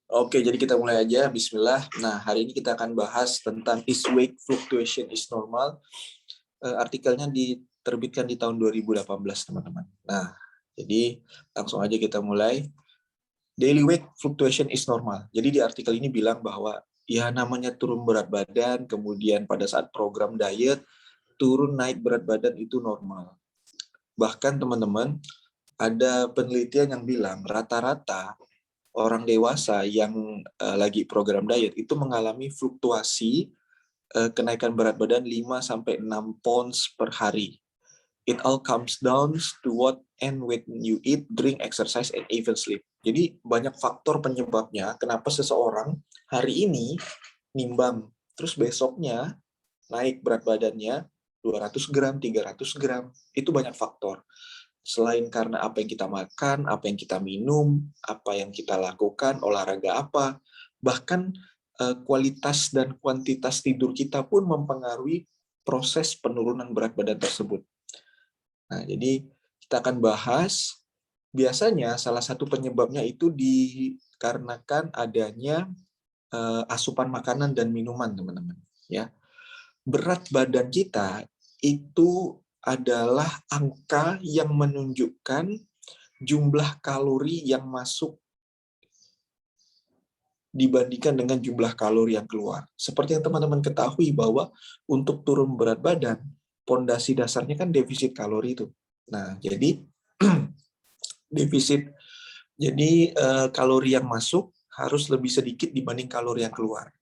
Oke, jadi kita mulai aja. Bismillah. Nah, hari ini kita akan bahas tentang is weight fluctuation is normal. Artikelnya diterbitkan di tahun 2018, teman-teman. Nah, jadi langsung aja kita mulai. Daily weight fluctuation is normal. Jadi di artikel ini bilang bahwa ya namanya turun berat badan, kemudian pada saat program diet, turun naik berat badan itu normal. Bahkan teman-teman, ada penelitian yang bilang rata-rata orang dewasa yang lagi program diet itu mengalami fluktuasi kenaikan berat badan 5-6 pounds per hari. It all comes down to what and when you eat, drink, exercise, and even sleep. Jadi banyak faktor penyebabnya kenapa seseorang hari ini nimbang, terus besoknya naik berat badannya 200 gram, 300 gram. Itu banyak faktor. Selain karena apa yang kita makan, apa yang kita minum, apa yang kita lakukan, olahraga apa, bahkan kualitas dan kuantitas tidur kita pun mempengaruhi proses penurunan berat badan tersebut. Nah, jadi kita akan bahas, biasanya salah satu penyebabnya itu dikarenakan adanya asupan makanan dan minuman, teman-teman. Ya, berat badan kita itu adalah angka yang menunjukkan jumlah kalori yang masuk dibandingkan dengan jumlah kalori yang keluar. Seperti yang teman-teman ketahui bahwa untuk turun berat badan, pondasi dasarnya kan defisit kalori itu. Nah, jadi defisit, jadi kalori yang masuk harus lebih sedikit dibanding kalori yang keluar.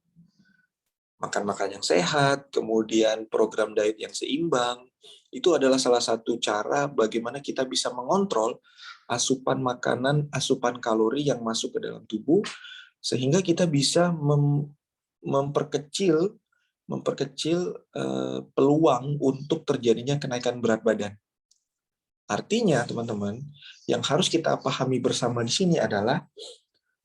Makan-makan yang sehat, kemudian program diet yang seimbang, itu adalah salah satu cara bagaimana kita bisa mengontrol asupan makanan, asupan kalori yang masuk ke dalam tubuh, sehingga kita bisa memperkecil peluang untuk terjadinya kenaikan berat badan. Artinya, teman-teman, yang harus kita pahami bersama di sini adalah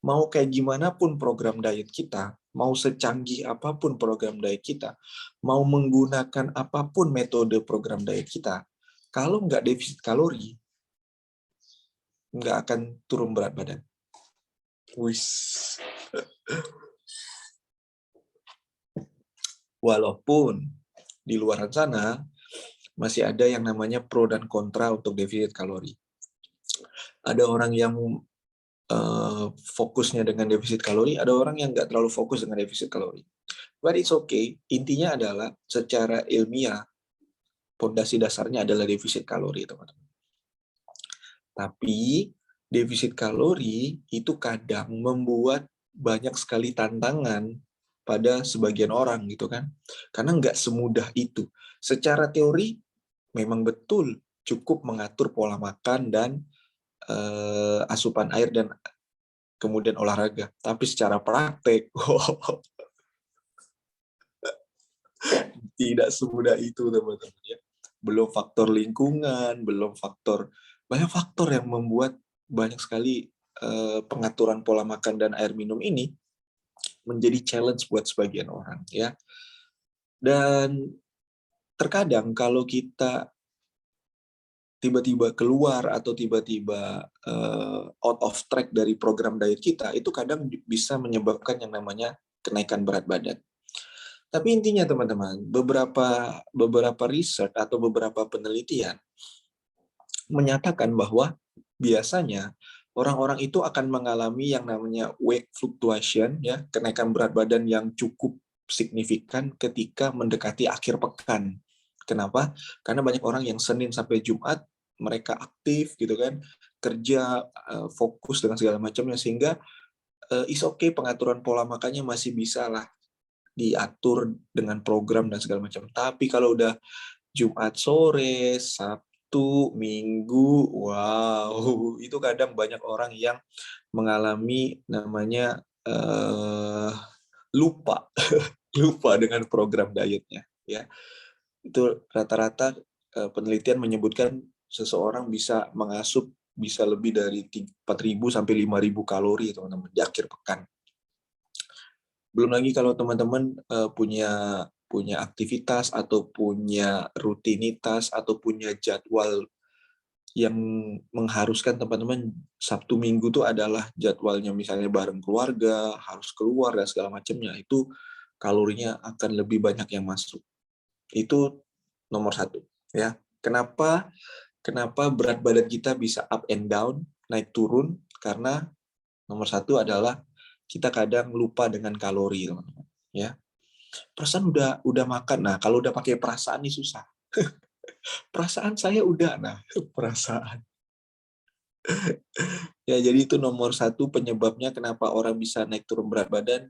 mau kayak gimana pun program diet kita, mau secanggih apapun program diet kita, mau menggunakan apapun metode program diet kita, kalau nggak defisit kalori, nggak akan turun berat badan. Walaupun di luar sana masih ada yang namanya pro dan kontra untuk defisit kalori. Ada orang yang fokusnya dengan defisit kalori, ada orang yang nggak terlalu fokus dengan defisit kalori. But it's okay. Intinya adalah secara ilmiah, pondasi dasarnya adalah defisit kalori, teman-teman. Tapi defisit kalori itu kadang membuat banyak sekali tantangan pada sebagian orang gitu kan. Karena nggak semudah itu. Secara teori memang betul cukup mengatur pola makan dan asupan air dan kemudian olahraga. Tapi secara praktek, tidak semudah itu, teman-teman. Ya. Belum faktor lingkungan, belum banyak faktor yang membuat banyak sekali pengaturan pola makan dan air minum ini menjadi challenge buat sebagian orang. Ya. Dan terkadang kalau kita tiba-tiba keluar atau tiba-tiba out of track dari program diet kita, itu kadang bisa menyebabkan yang namanya kenaikan berat badan. Tapi intinya teman-teman, beberapa riset atau beberapa penelitian menyatakan bahwa biasanya orang-orang itu akan mengalami yang namanya weight fluctuation, ya, kenaikan berat badan yang cukup signifikan ketika mendekati akhir pekan. Kenapa? Karena banyak orang yang Senin sampai Jumat mereka aktif gitu kan, kerja, fokus dengan segala macamnya, sehingga is okay, pengaturan pola makannya masih bisa lah diatur dengan program dan segala macam. Tapi kalau udah Jumat sore, Sabtu, Minggu, wow, itu kadang banyak orang yang mengalami namanya lupa, lupa dengan program dietnya. Ya, itu rata-rata penelitian menyebutkan seseorang bisa mengasup bisa lebih dari 4.000 sampai 5.000 kalori, teman-teman, di akhir pekan. Belum lagi kalau teman-teman punya aktivitas atau punya rutinitas atau punya jadwal yang mengharuskan teman-teman Sabtu Minggu tuh adalah jadwalnya misalnya bareng keluarga, harus keluar dan segala macamnya, itu kalorinya akan lebih banyak yang masuk. Itu nomor satu, ya. Kenapa berat badan kita bisa up and down, naik turun? Karena nomor satu adalah kita kadang lupa dengan kalori, teman-teman. Ya, perasaan udah makan. Nah, kalau udah pakai perasaan nih susah. Perasaan saya udah, nah perasaan. Ya, jadi itu nomor satu penyebabnya kenapa orang bisa naik turun berat badan,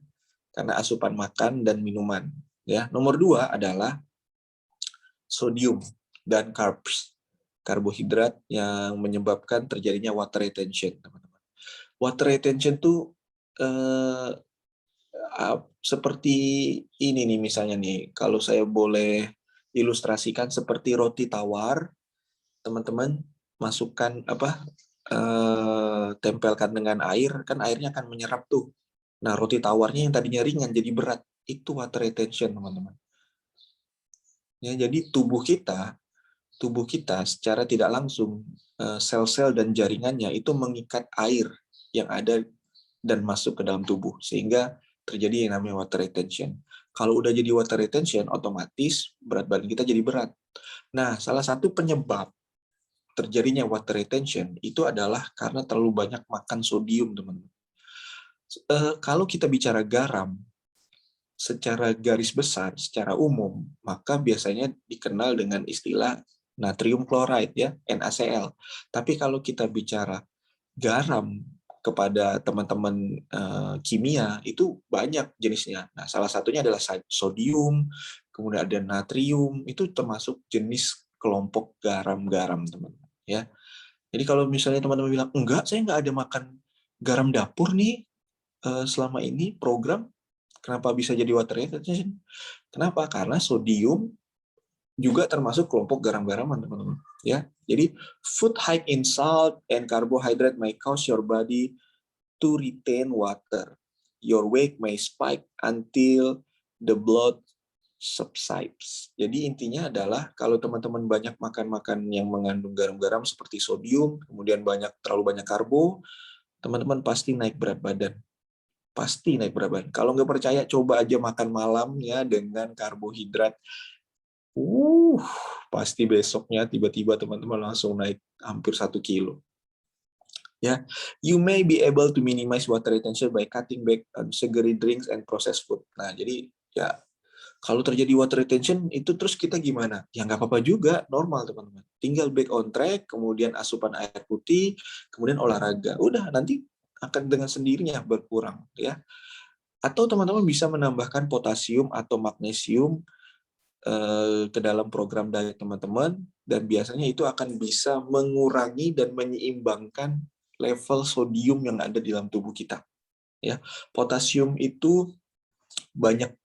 karena asupan makan dan minuman. Ya, nomor dua adalah sodium dan carbs, karbohidrat yang menyebabkan terjadinya water retention, teman-teman. Water retention tuh seperti ini nih misalnya nih, kalau saya boleh ilustrasikan seperti roti tawar, teman-teman masukkan tempelkan dengan air, kan airnya akan menyerap tuh. Nah, roti tawarnya yang tadinya ringan jadi berat, itu water retention, teman-teman. Ya, jadi tubuh kita secara tidak langsung, sel-sel dan jaringannya itu mengikat air yang ada dan masuk ke dalam tubuh, sehingga terjadi yang namanya water retention. Kalau udah jadi water retention, otomatis berat badan kita jadi berat. Nah, salah satu penyebab terjadinya water retention itu adalah karena terlalu banyak makan sodium, teman-teman. Kalau kita bicara garam, secara garis besar, secara umum, maka biasanya dikenal dengan istilah natrium chloride, ya, NaCl. Tapi kalau kita bicara garam kepada teman-teman kimia, itu banyak jenisnya. Nah, salah satunya adalah sodium, kemudian ada natrium, itu termasuk jenis kelompok garam-garam, teman-teman. Ya, jadi kalau misalnya teman-teman bilang, enggak, saya nggak ada makan garam dapur nih selama ini program, kenapa bisa jadi water retention? Kenapa? Karena sodium juga termasuk kelompok garam-garaman, teman-teman. Ya, jadi food high in salt and carbohydrate may cause your body to retain water. Your weight may spike until the blood subsides. Jadi intinya adalah kalau teman-teman banyak makan-makan yang mengandung garam-garam seperti sodium, kemudian terlalu banyak karbo, teman-teman pasti naik berat badan. Pasti naik berat badan. Kalau nggak percaya, coba aja makan malam ya dengan karbohidrat. Pasti besoknya tiba-tiba teman-teman langsung naik hampir 1 kilo. Ya, you may be able to minimize water retention by cutting back on sugary drinks and processed food. Nah, jadi ya kalau terjadi water retention itu terus kita gimana? Ya nggak apa-apa juga, normal teman-teman. Tinggal back on track, kemudian asupan air putih, kemudian olahraga. Udah, nanti akan dengan sendirinya berkurang, ya. Atau teman-teman bisa menambahkan potasium atau magnesium ke dalam program diet teman-teman, dan biasanya itu akan bisa mengurangi dan menyeimbangkan level sodium yang ada di dalam tubuh kita. Ya, potasium itu banyak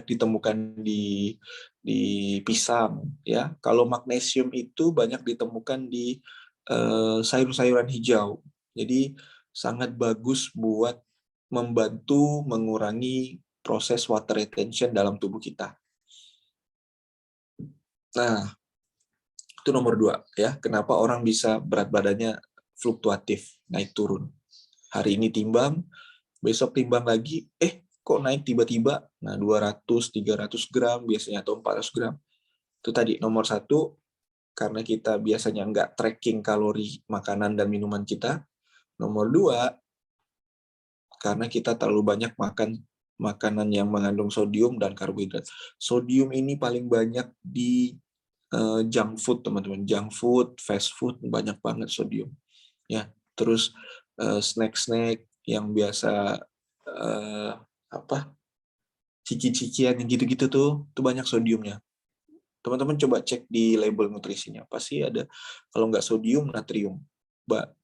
ditemukan di pisang, ya. Kalau magnesium itu banyak ditemukan di sayur-sayuran hijau. Jadi sangat bagus buat membantu mengurangi proses water retention dalam tubuh kita. Nah, itu nomor 2, ya. Kenapa orang bisa berat badannya fluktuatif, naik turun. Hari ini timbang, besok timbang lagi, kok naik tiba-tiba? Nah, 200-300 gram biasanya, atau 400 gram. Itu tadi, nomor 1, karena kita biasanya nggak tracking kalori makanan dan minuman kita. Nomor 2, karena kita terlalu banyak makan makanan yang mengandung sodium dan karbohidrat. Sodium ini paling banyak di junk food, teman-teman. Junk food, fast food, banyak banget sodium. Ya, terus snack-snack yang biasa ciki-cikian yang gitu-gitu tuh banyak sodiumnya. Teman-teman coba cek di label nutrisinya, pasti ada, kalau nggak sodium, natrium,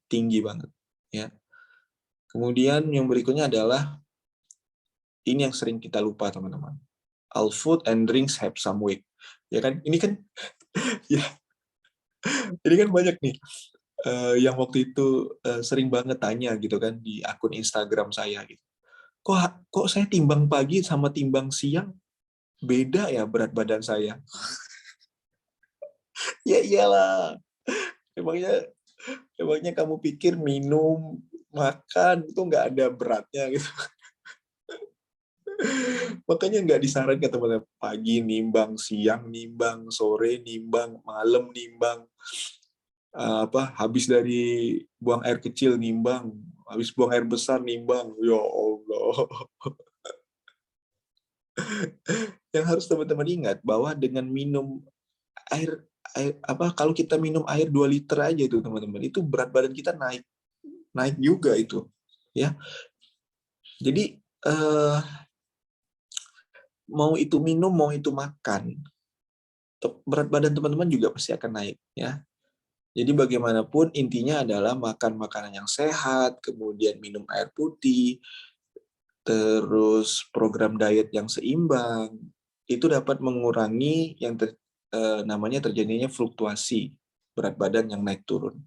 tinggi banget. Ya. Kemudian yang berikutnya adalah ini yang sering kita lupa, teman-teman. All food and drinks have some weight. Ya kan? Ini kan ya, ini kan banyak nih yang waktu itu sering banget tanya gitu kan di akun Instagram saya gitu. Kok saya timbang pagi sama timbang siang beda ya berat badan saya? Ya iyalah. Emangnya Emangnya kamu pikir minum, makan itu nggak ada beratnya gitu? Makanya nggak disarankan teman-teman, pagi nimbang, siang nimbang, sore nimbang, malam nimbang, habis dari buang air kecil nimbang, habis buang air besar nimbang. Ya Allah. Yang harus teman-teman ingat bahwa dengan minum air, kalau kita minum air 2 liter aja itu teman-teman, itu berat badan kita naik naik juga itu, ya. Jadi mau itu minum mau itu makan, berat badan teman-teman juga pasti akan naik, ya. Jadi bagaimanapun intinya adalah makan makanan yang sehat, kemudian minum air putih, terus program diet yang seimbang, itu dapat mengurangi yang namanya terjadinya fluktuasi berat badan yang naik turun.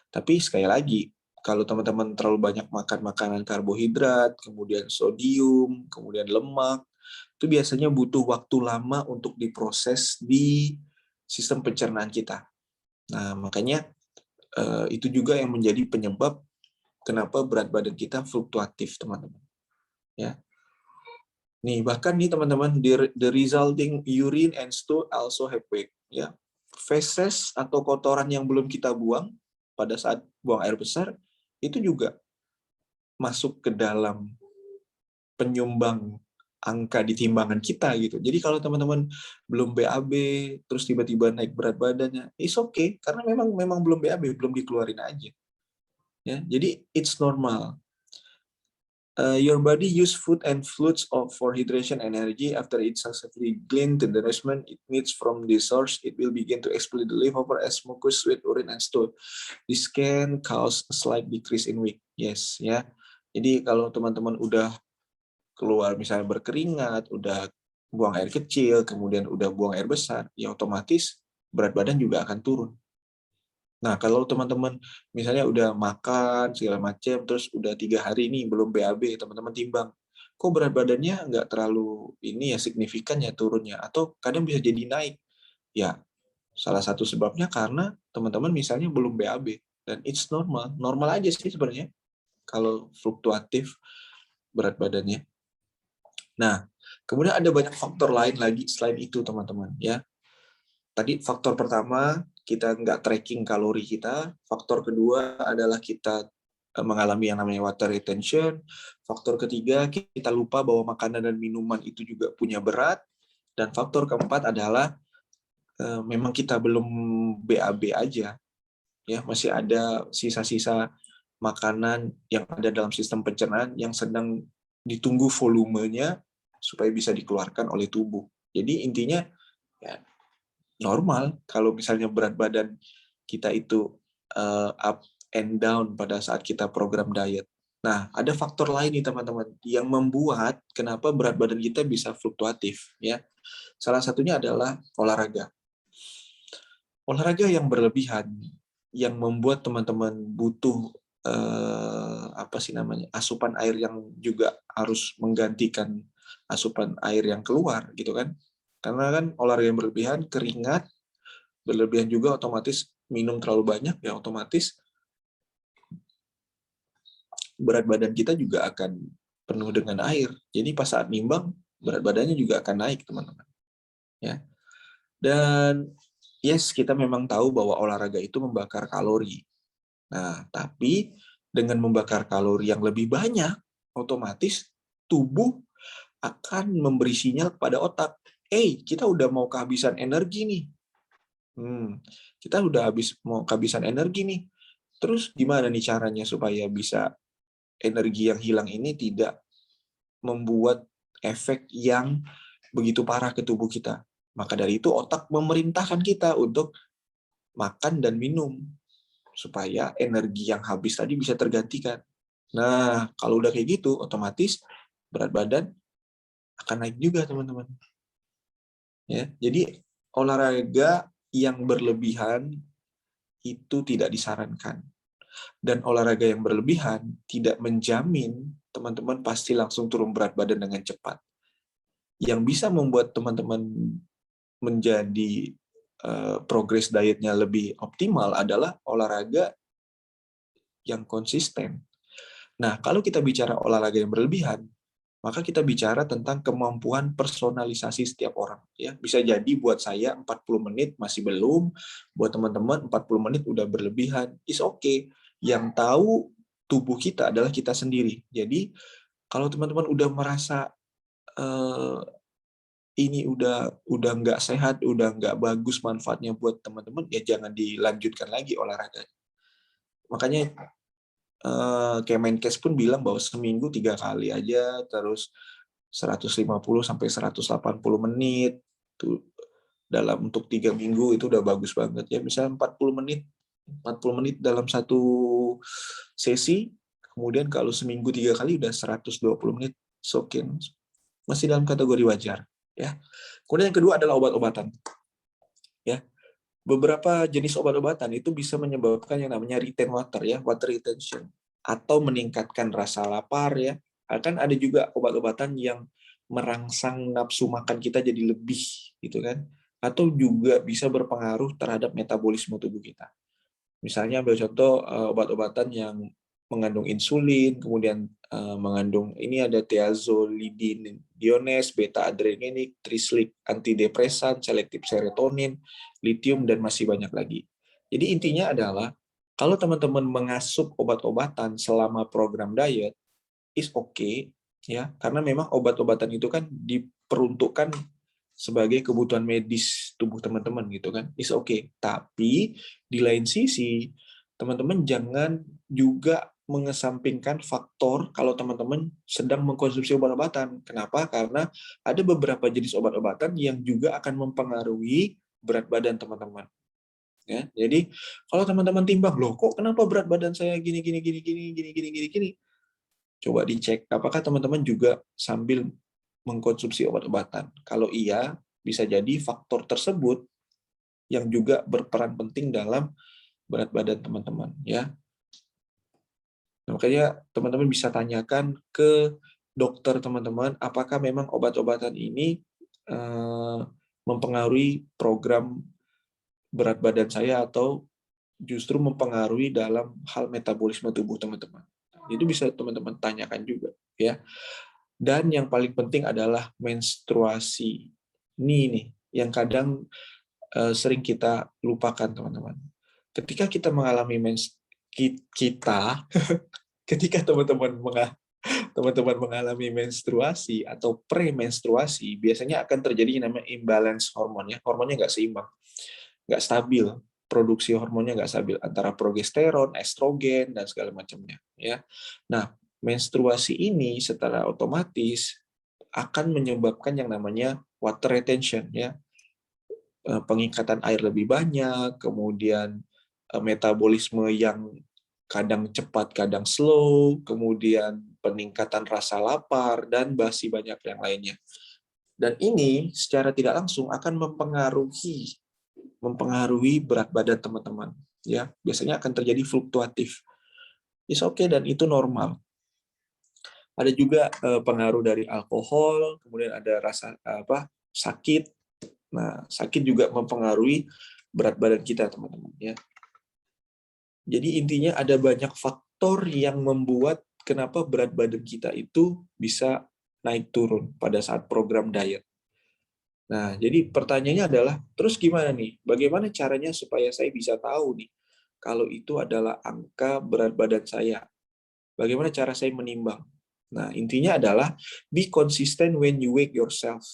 Tapi sekali lagi, kalau teman-teman terlalu banyak makan makanan karbohidrat, kemudian sodium, kemudian lemak, itu biasanya butuh waktu lama untuk diproses di sistem pencernaan kita. Nah, makanya itu juga yang menjadi penyebab kenapa berat badan kita fluktuatif, teman-teman. Ya. Nih, bahkan nih teman-teman, the resulting urine and stool also have weight. Ya. Feses atau kotoran yang belum kita buang pada saat buang air besar, itu juga masuk ke dalam penyumbang angka di timbangan kita gitu. Jadi kalau teman-teman belum BAB terus tiba-tiba naik berat badannya, it's okay karena memang belum BAB, belum dikeluarin aja. Ya, jadi it's normal. Your body use food and fluids for hydration and energy. After it successfully gleaned the nourishment it needs from the source, it will begin to expel the leftover as mucus, sweat, urine, and stool. This can cause a slight decrease in weight. Yes, ya. Jadi kalau teman-teman udah keluar misalnya berkeringat, udah buang air kecil, kemudian udah buang air besar, ya otomatis berat badan juga akan turun. Nah, kalau teman-teman misalnya udah makan segala macam, terus udah 3 hari ini belum BAB, teman-teman timbang, kok berat badannya nggak terlalu ini ya signifikan ya turunnya, atau kadang bisa jadi naik. Ya, salah satu sebabnya karena teman-teman misalnya belum BAB, dan it's normal, normal aja sih sebenarnya kalau fluktuatif berat badannya. Nah, kemudian ada banyak faktor lain lagi selain itu teman-teman ya. Tadi faktor pertama, kita nggak tracking kalori kita. Faktor kedua adalah kita mengalami yang namanya water retention. Faktor ketiga, kita lupa bahwa makanan dan minuman itu juga punya berat. Dan faktor keempat adalah memang kita belum BAB aja. Ya, masih ada sisa-sisa makanan yang ada dalam sistem pencernaan yang sedang ditunggu volumenya supaya bisa dikeluarkan oleh tubuh. Jadi intinya ya normal kalau misalnya berat badan kita itu up and down pada saat kita program diet. Nah, ada faktor lain nih teman-teman yang membuat kenapa berat badan kita bisa fluktuatif ya. Salah satunya adalah olahraga. Olahraga yang berlebihan yang membuat teman-teman butuh asupan air yang juga harus menggantikan asupan air yang keluar gitu kan. Karena kan olahraga yang berlebihan, keringat berlebihan juga otomatis minum terlalu banyak ya otomatis berat badan kita juga akan penuh dengan air. Jadi pas saat nimbang berat badannya juga akan naik teman-teman. Ya. Dan yes kita memang tahu bahwa olahraga itu membakar kalori. Nah tapi dengan membakar kalori yang lebih banyak otomatis tubuh akan memberi sinyal kepada otak, kita udah mau kehabisan energi nih. Kita udah mau kehabisan energi nih. Terus gimana nih caranya supaya bisa energi yang hilang ini tidak membuat efek yang begitu parah ke tubuh kita. Maka dari itu otak memerintahkan kita untuk makan dan minum supaya energi yang habis tadi bisa tergantikan. Nah, kalau udah kayak gitu, otomatis berat badan akan naik juga, teman-teman. Ya, jadi olahraga yang berlebihan itu tidak disarankan. Dan olahraga yang berlebihan tidak menjamin teman-teman pasti langsung turun berat badan dengan cepat. Yang bisa membuat teman-teman menjadi progres dietnya lebih optimal adalah olahraga yang konsisten. Nah, kalau kita bicara olahraga yang berlebihan, maka kita bicara tentang kemampuan personalisasi setiap orang. Ya, bisa jadi buat saya 40 menit masih belum, buat teman-teman 40 menit udah berlebihan. Is okay. Yang tahu tubuh kita adalah kita sendiri. Jadi, kalau teman-teman udah merasa ini udah nggak sehat, udah nggak bagus manfaatnya buat teman-teman, ya jangan dilanjutkan lagi olahraga. Makanya Kemenkes pun bilang bahwa seminggu 3 kali aja, terus 150 sampai 180 menit tuh dalam untuk 3 minggu itu udah bagus banget ya. Misalnya 40 menit dalam satu sesi, kemudian kalau seminggu 3 kali udah 120 menit, oke, masih dalam kategori wajar ya. Kemudian yang kedua adalah obat-obatan. Ya. Beberapa jenis obat-obatan itu bisa menyebabkan yang namanya retain water ya, water retention, atau meningkatkan rasa lapar ya. Akan ada juga obat-obatan yang merangsang nafsu makan kita jadi lebih gitu kan. Atau juga bisa berpengaruh terhadap metabolisme tubuh kita. Misalnya ambil contoh obat-obatan yang mengandung insulin, kemudian mengandung ini ada thiazolidinediones, beta-adrenergic, trislik, antidepresan, selektif serotonin, litium, dan masih banyak lagi. Jadi intinya adalah kalau teman-teman mengasup obat-obatan selama program diet, is okay ya, karena memang obat-obatan itu kan diperuntukkan sebagai kebutuhan medis tubuh teman-teman gitu kan, is okay. Tapi di lain sisi teman-teman jangan juga mengesampingkan faktor kalau teman-teman sedang mengkonsumsi obat-obatan. Kenapa? Karena ada beberapa jenis obat-obatan yang juga akan mempengaruhi berat badan teman-teman. Ya, jadi kalau teman-teman timbang, loh kok kenapa berat badan saya gini gini gini gini gini gini gini gini, coba dicek apakah teman-teman juga sambil mengkonsumsi obat-obatan. Kalau iya, bisa jadi faktor tersebut yang juga berperan penting dalam berat badan teman-teman ya. Makanya teman-teman bisa tanyakan ke dokter teman-teman, apakah memang obat-obatan ini mempengaruhi program berat badan saya atau justru mempengaruhi dalam hal metabolisme tubuh teman-teman. Itu bisa teman-teman tanyakan juga ya. Dan yang paling penting adalah menstruasi. Ini nih yang kadang sering kita lupakan teman-teman. Ketika kita mengalami ketika teman-teman mengalami menstruasi atau premenstruasi, biasanya akan terjadi yang namanya imbalance hormon ya. Hormonnya nggak seimbang, nggak stabil. Produksi hormonnya nggak stabil antara progesteron, estrogen, dan segala macamnya ya. Nah, menstruasi ini secara otomatis akan menyebabkan yang namanya water retention ya, pengikatan air lebih banyak, kemudian metabolisme yang kadang cepat, kadang slow, kemudian peningkatan rasa lapar, dan masih banyak yang lainnya. Dan ini secara tidak langsung akan mempengaruhi berat badan teman-teman. Ya, biasanya akan terjadi fluktuatif. It's okay dan itu normal. Ada juga pengaruh dari alkohol, kemudian ada rasa sakit. Nah, sakit juga mempengaruhi berat badan kita, teman-teman ya. Jadi intinya ada banyak faktor yang membuat kenapa berat badan kita itu bisa naik turun pada saat program diet. Nah, jadi pertanyaannya adalah, terus gimana nih? Bagaimana caranya supaya saya bisa tahu nih kalau itu adalah angka berat badan saya? Bagaimana cara saya menimbang? Nah, intinya adalah be consistent when you weigh yourself.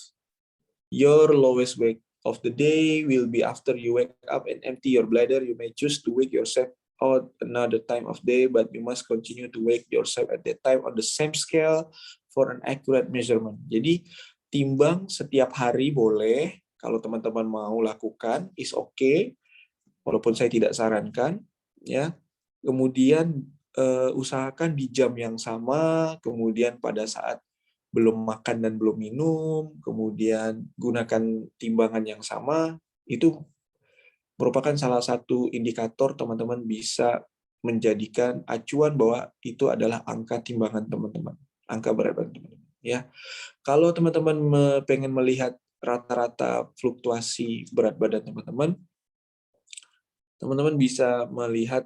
Your lowest weight of the day will be after you wake up and empty your bladder. You may choose to wake yourself out another time of day, but you must continue to wake yourself at that time on the same scale for an accurate measurement. Jadi timbang setiap hari boleh, kalau teman-teman mau lakukan, is okay, walaupun saya tidak sarankan, ya. Kemudian usahakan di jam yang sama, kemudian pada saat belum makan dan belum minum, kemudian gunakan timbangan yang sama, itu merupakan salah satu indikator teman-teman bisa menjadikan acuan bahwa itu adalah angka timbangan teman-teman, angka berat badan teman-teman. Ya, kalau teman-teman pengen melihat rata-rata fluktuasi berat badan teman-teman bisa melihat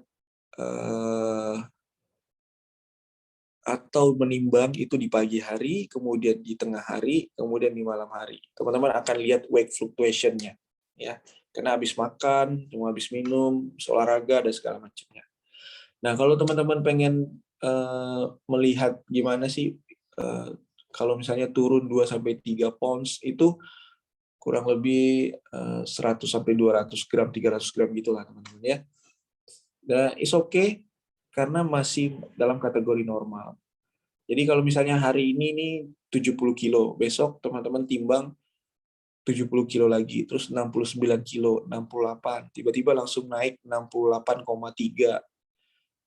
atau menimbang itu di pagi hari, kemudian di tengah hari, kemudian di malam hari. Teman-teman akan lihat weight fluctuation-nya, ya. Karena habis makan, cuma habis minum, olahraga dan segala macamnya. Nah, kalau teman-teman pengen melihat gimana sih kalau misalnya turun 2 sampai 3 pounds itu kurang lebih 100 sampai 200 gram, 300 gram gitulah, teman-teman ya. Nah, it's okay karena masih dalam kategori normal. Jadi kalau misalnya hari ini nih 70 kilo, besok teman-teman timbang 70 kilo lagi, terus 69 kilo, 68, tiba-tiba langsung naik 68,3,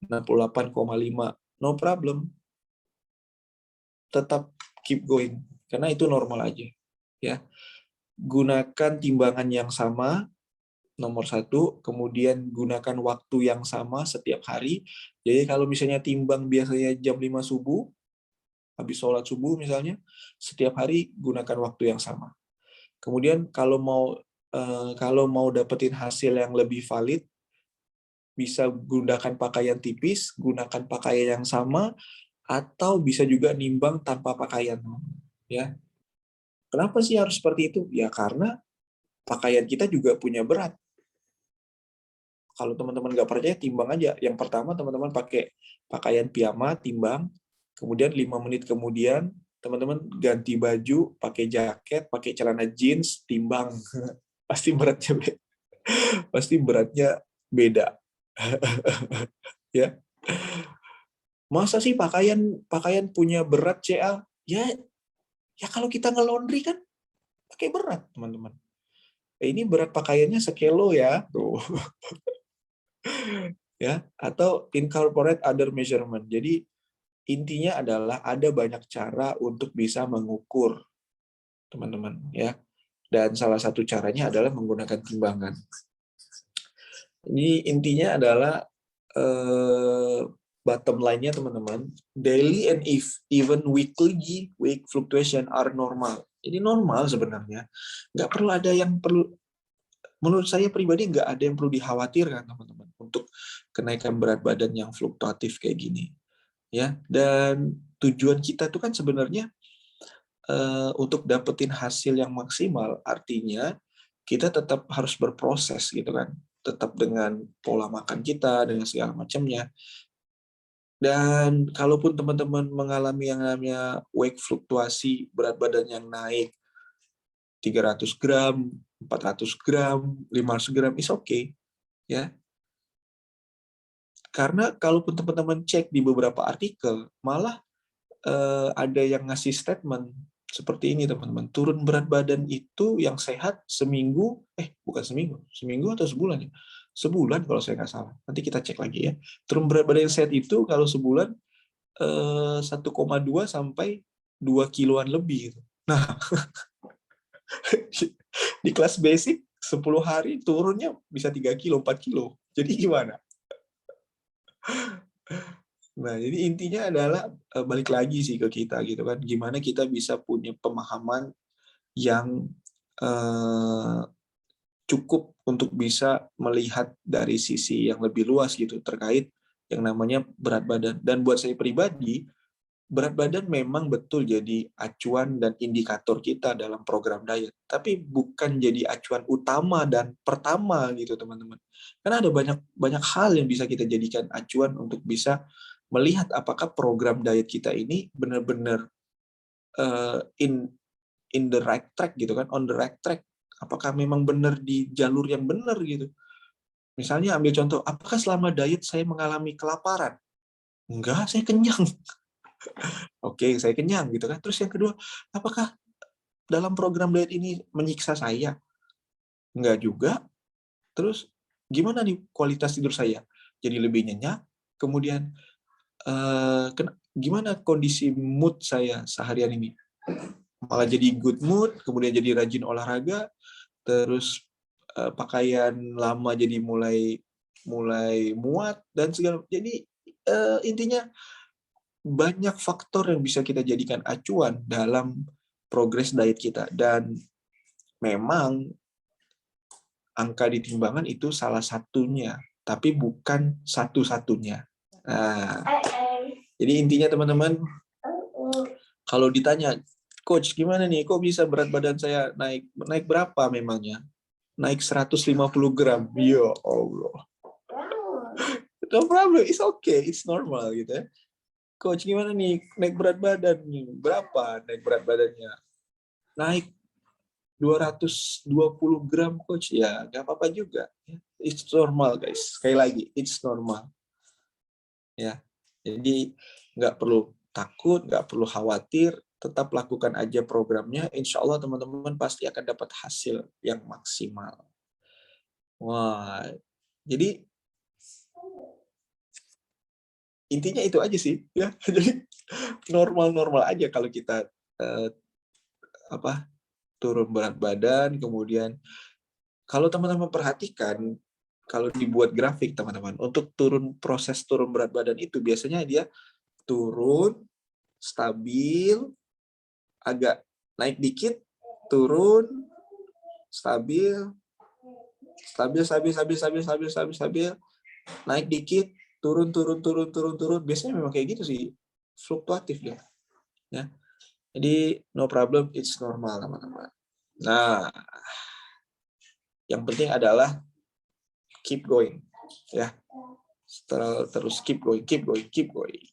68,5, no problem, tetap keep going, karena itu normal aja. Ya, gunakan timbangan yang sama, nomor 1, kemudian gunakan waktu yang sama setiap hari. Jadi kalau misalnya timbang biasanya jam 5 subuh, habis sholat subuh misalnya, setiap hari gunakan waktu yang sama. Kemudian kalau mau dapetin hasil yang lebih valid, bisa gunakan pakaian tipis, gunakan pakaian yang sama, atau bisa juga nimbang tanpa pakaian. Ya, kenapa sih harus seperti itu? Ya karena pakaian kita juga punya berat. Kalau teman-teman nggak percaya, timbang aja. Yang pertama, teman-teman pakai pakaian piyama, timbang. Kemudian 5 menit kemudian, teman-teman ganti baju, pakai jaket, pakai celana jeans, timbang. Pasti beratnya beda. Pasti beratnya beda. Ya. Masa sih pakaian punya berat CA? Ya kalau kita nge-laundry kan pakai berat, teman-teman. Ini berat pakaiannya sekilo ya, tuh. Ya, atau incorporate other measurement. Jadi intinya adalah ada banyak cara untuk bisa mengukur, teman-teman, ya. Dan salah satu caranya adalah menggunakan timbangan. Ini intinya adalah bottom line-nya, teman-teman, daily and even weekly weight fluctuation are normal. Ini normal sebenarnya. Nggak perlu ada yang perlu, menurut saya pribadi nggak ada yang perlu dikhawatirkan, teman-teman, untuk kenaikan berat badan yang fluktuatif kayak gini. Ya, dan tujuan kita itu kan sebenarnya untuk dapetin hasil yang maksimal, artinya kita tetap harus berproses gitu kan, tetap dengan pola makan kita, dengan segala macamnya. Dan kalaupun teman-teman mengalami yang namanya weight fluktuasi, berat badan yang naik 300 gram, 400 gram, 500 gram, is okay. Ya. Karena kalaupun teman-teman cek di beberapa artikel, malah ada yang ngasih statement seperti ini, teman-teman. Turun berat badan itu yang sehat seminggu, bukan seminggu atau sebulan ya? Sebulan kalau saya nggak salah. Nanti kita cek lagi ya. Turun berat badan yang sehat itu kalau sebulan 1,2 sampai 2 kiloan lebih. Nah, di kelas basic 10 hari turunnya bisa 3 kilo, 4 kilo. Jadi gimana? Nah, jadi intinya adalah balik lagi sih ke kita gitu kan. Gimana kita bisa punya pemahaman yang cukup untuk bisa melihat dari sisi yang lebih luas gitu terkait yang namanya berat badan. Dan buat saya pribadi, berat badan memang betul jadi acuan dan indikator kita dalam program diet, tapi bukan jadi acuan utama dan pertama gitu, teman-teman. Karena ada banyak hal yang bisa kita jadikan acuan untuk bisa melihat apakah program diet kita ini benar-benar in the right track gitu kan, on the right track. Apakah memang benar di jalur yang benar gitu. Misalnya ambil contoh, apakah selama diet saya mengalami kelaparan? Enggak, saya kenyang. Oke, saya kenyang gitu kan. Terus yang kedua, apakah dalam program diet ini menyiksa saya? Enggak juga. Terus gimana nih kualitas tidur saya? Jadi lebih nyenyak. Kemudian gimana kondisi mood saya seharian ini? Malah jadi good mood, kemudian jadi rajin olahraga, terus pakaian lama jadi mulai muat dan segala. Jadi intinya banyak faktor yang bisa kita jadikan acuan dalam progres diet kita, dan memang angka di timbangan itu salah satunya, tapi bukan satu-satunya. Nah, Jadi intinya teman-teman, kalau ditanya, Coach gimana nih, kok bisa berat badan saya naik berapa memangnya? Naik 150 gram. Ya Allah. No problem, it's okay, it's normal gitu ya. Coach gimana nih, naik berat badan nih, berapa naik berat badannya? Naik 220 gram, Coach. Ya, nggak apa-apa juga. It's normal, guys. Sekali lagi, it's normal. Ya, jadi nggak perlu takut, nggak perlu khawatir, tetap lakukan aja programnya. Insya Allah teman-teman pasti akan dapat hasil yang maksimal. Wah, jadi intinya itu aja sih, ya. Jadi normal-normal aja kalau kita eh, turun berat badan, kemudian kalau teman-teman perhatikan, kalau dibuat grafik teman-teman, untuk proses turun berat badan itu biasanya dia turun, stabil, agak naik dikit, turun, stabil, stabil, stabil, stabil, stabil, stabil, stabil, stabil, naik dikit, turun, turun, turun, turun, turun. Biasanya memang kayak gitu sih, fluktuatif ya. Jadi no problem, it's normal teman-teman. Nah, yang penting adalah keep going, ya. Terus keep going, keep going, keep going.